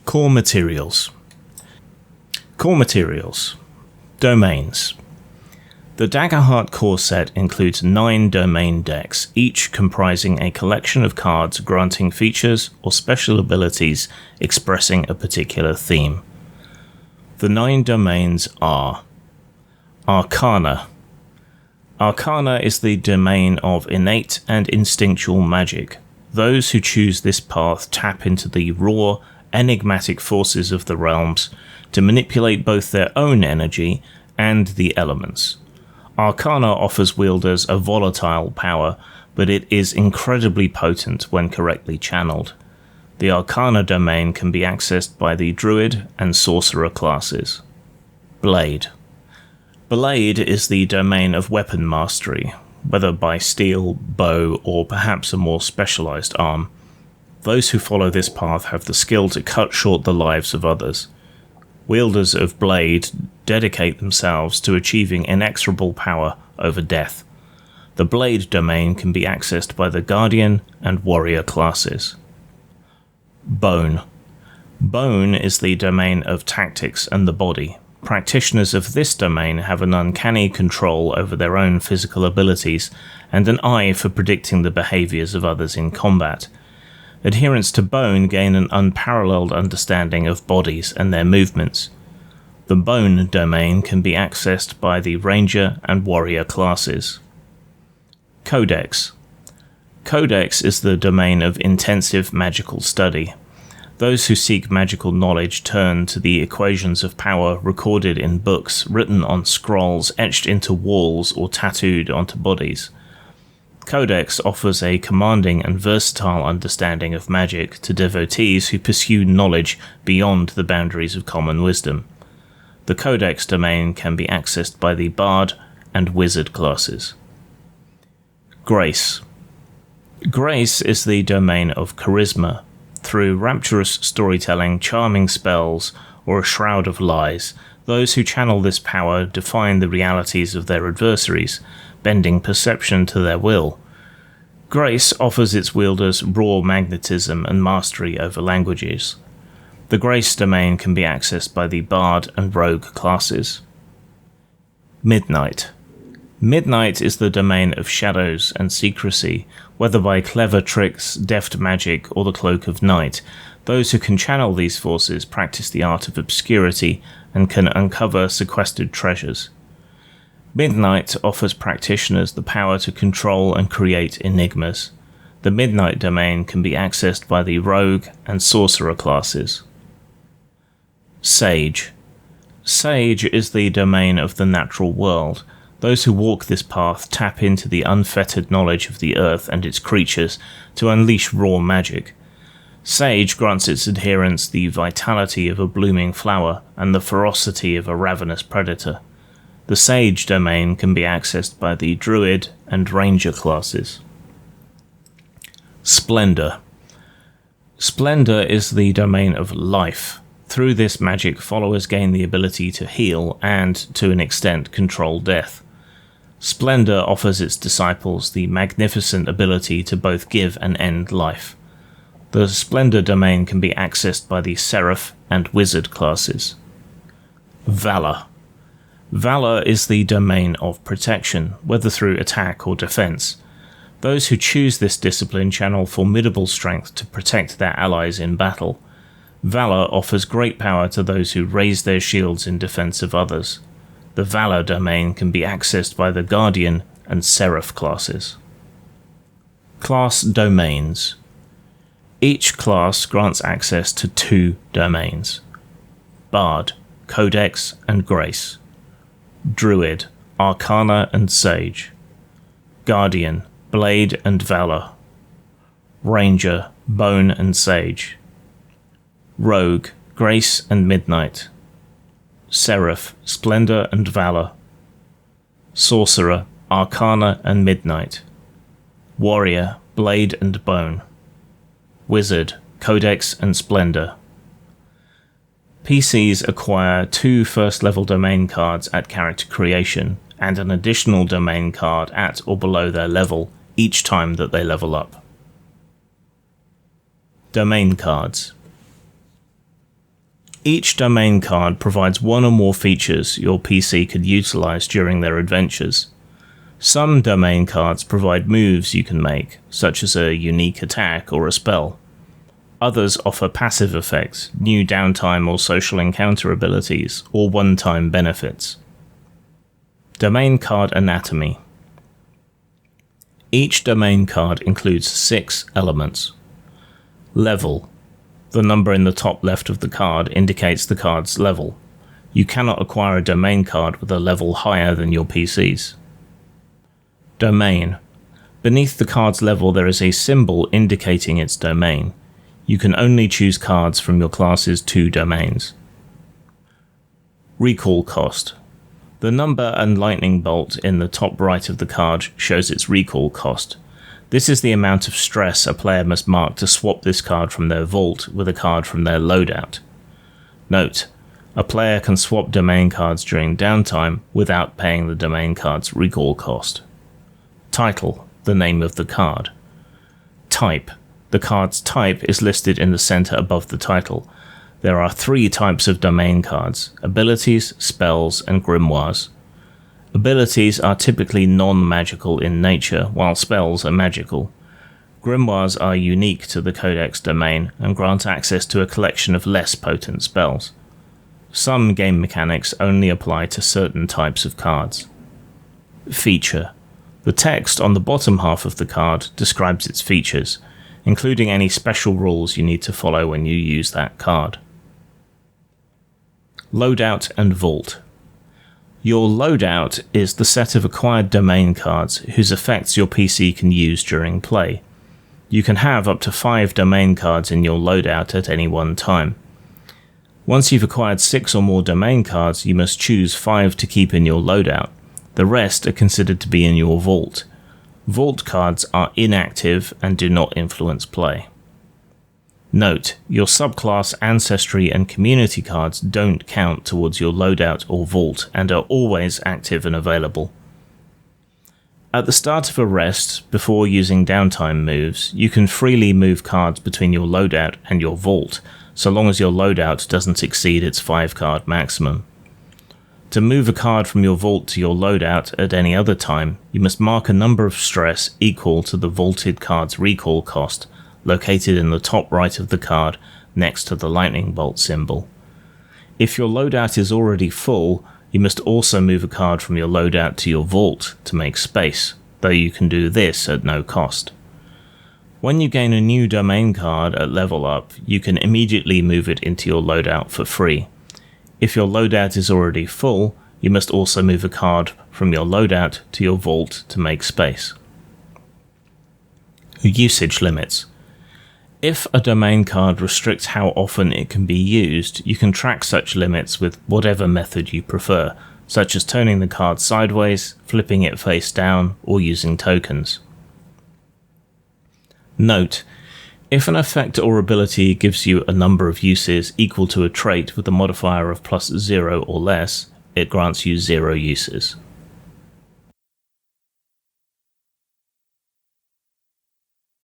Core materials. Core materials. Domains. The Daggerheart core set includes 9 domain decks, each comprising a collection of cards granting features or special abilities expressing a particular theme. The 9 domains are Arcana. Arcana is the domain of innate and instinctual magic. Those who choose this path tap into the raw, enigmatic forces of the realms to manipulate both their own energy and the elements. Arcana offers wielders a volatile power, but it is incredibly potent when correctly channeled. The Arcana domain can be accessed by the Druid and Sorcerer classes. Blade. Blade is the domain of weapon mastery, whether by steel, bow, or perhaps a more specialized arm. Those who follow this path have the skill to cut short the lives of others. Wielders of Blade dedicate themselves to achieving inexorable power over death. The Blade domain can be accessed by the Guardian and Warrior classes. Bone. Bone is the domain of tactics and the body. Practitioners of this domain have an uncanny control over their own physical abilities and an eye for predicting the behaviors of others in combat. Adherents to Bone gain an unparalleled understanding of bodies and their movements. The Bone domain can be accessed by the Ranger and Warrior classes. Codex. Codex is the domain of intensive magical study. Those who seek magical knowledge turn to the equations of power recorded in books, written on scrolls etched into walls or tattooed onto bodies. Codex offers a commanding and versatile understanding of magic to devotees who pursue knowledge beyond the boundaries of common wisdom. The Codex domain can be accessed by the Bard and Wizard classes. Grace. Grace is the domain of charisma. Through rapturous storytelling, charming spells, or a shroud of lies, those who channel this power define the realities of their adversaries, bending perception to their will. Grace offers its wielders raw magnetism and mastery over languages. The Grace domain can be accessed by the Bard and Rogue classes. Midnight. Midnight is the domain of shadows and secrecy, whether by clever tricks, deft magic, or the cloak of night. Those who can channel these forces practice the art of obscurity and can uncover sequestered treasures. Midnight offers practitioners the power to control and create enigmas. The Midnight domain can be accessed by the Rogue and Sorcerer classes. Sage. Sage is the domain of the natural world. Those who walk this path tap into the unfettered knowledge of the earth and its creatures to unleash raw magic. Sage grants its adherents the vitality of a blooming flower and the ferocity of a ravenous predator. The Sage domain can be accessed by the Druid and Ranger classes. Splendor. Splendor is the domain of life. Through this magic, followers gain the ability to heal and, to an extent, control death. Splendor offers its disciples the magnificent ability to both give and end life. The Splendor domain can be accessed by the Seraph and Wizard classes. Valor. Valor is the domain of protection, whether through attack or defense. Those who choose this discipline channel formidable strength to protect their allies in battle. Valor offers great power to those who raise their shields in defense of others. The Valor domain can be accessed by the Guardian and Seraph classes. Class domains. Each class grants access to 2 domains: Bard, Codex, and Grace. Druid, Arcana and Sage. Guardian, Blade and Valor. Ranger, Bone and Sage. Rogue, Grace and Midnight. Seraph, Splendor and Valor. Sorcerer, Arcana and Midnight. Warrior, Blade and Bone. Wizard, Codex and Splendor. PCs acquire 2 first-level domain cards at character creation, and an additional domain card at or below their level each time that they level up. Domain cards. Each domain card provides one or more features your PC could utilize during their adventures. Some domain cards provide moves you can make, such as a unique attack or a spell. Others offer passive effects, new downtime or social encounter abilities, or one-time benefits. Domain card anatomy. Each domain card includes 6 elements. Level. The number in the top left of the card indicates the card's level. You cannot acquire a domain card with a level higher than your PC's. Domain. Beneath the card's level there is a symbol indicating its domain. You can only choose cards from your class's 2 domains. Recall cost. The number and lightning bolt in the top right of the card shows its recall cost. This is the amount of stress a player must mark to swap this card from their vault with a card from their loadout. Note, a player can swap domain cards during downtime without paying the domain card's recall cost. Title, the name of the card. Type. The card's type is listed in the center above the title. There are 3 types of domain cards: abilities, spells, and grimoires. Abilities are typically non-magical in nature, while spells are magical. Grimoires are unique to the Codex domain and grant access to a collection of less potent spells. Some game mechanics only apply to certain types of cards. Feature. The text on the bottom half of the card describes its features, including any special rules you need to follow when you use that card. Loadout and Vault. Your loadout is the set of acquired domain cards whose effects your PC can use during play. You can have up to 5 domain cards in your loadout at any one time. Once you've acquired 6 or more domain cards, you must choose 5 to keep in your loadout. The rest are considered to be in your vault. Vault cards are inactive and do not influence play. Note, your subclass, ancestry, and community cards don't count towards your loadout or vault and are always active and available. At the start of a rest, before using downtime moves, you can freely move cards between your loadout and your vault, so long as your loadout doesn't exceed its 5-card maximum. To move a card from your vault to your loadout at any other time, you must mark a number of stress equal to the vaulted card's recall cost, located in the top right of the card next to the lightning bolt symbol. If your loadout is already full, you must also move a card from your loadout to your vault to make space, though you can do this at no cost. When you gain a new domain card at level up, you can immediately move it into your loadout for free. If your loadout is already full, you must also move a card from your loadout to your vault to make space. Usage limits. If a domain card restricts how often it can be used, you can track such limits with whatever method you prefer, such as turning the card sideways, flipping it face down, or using tokens. Note, if an effect or ability gives you a number of uses equal to a trait with a modifier of +0 or less, it grants you 0 uses.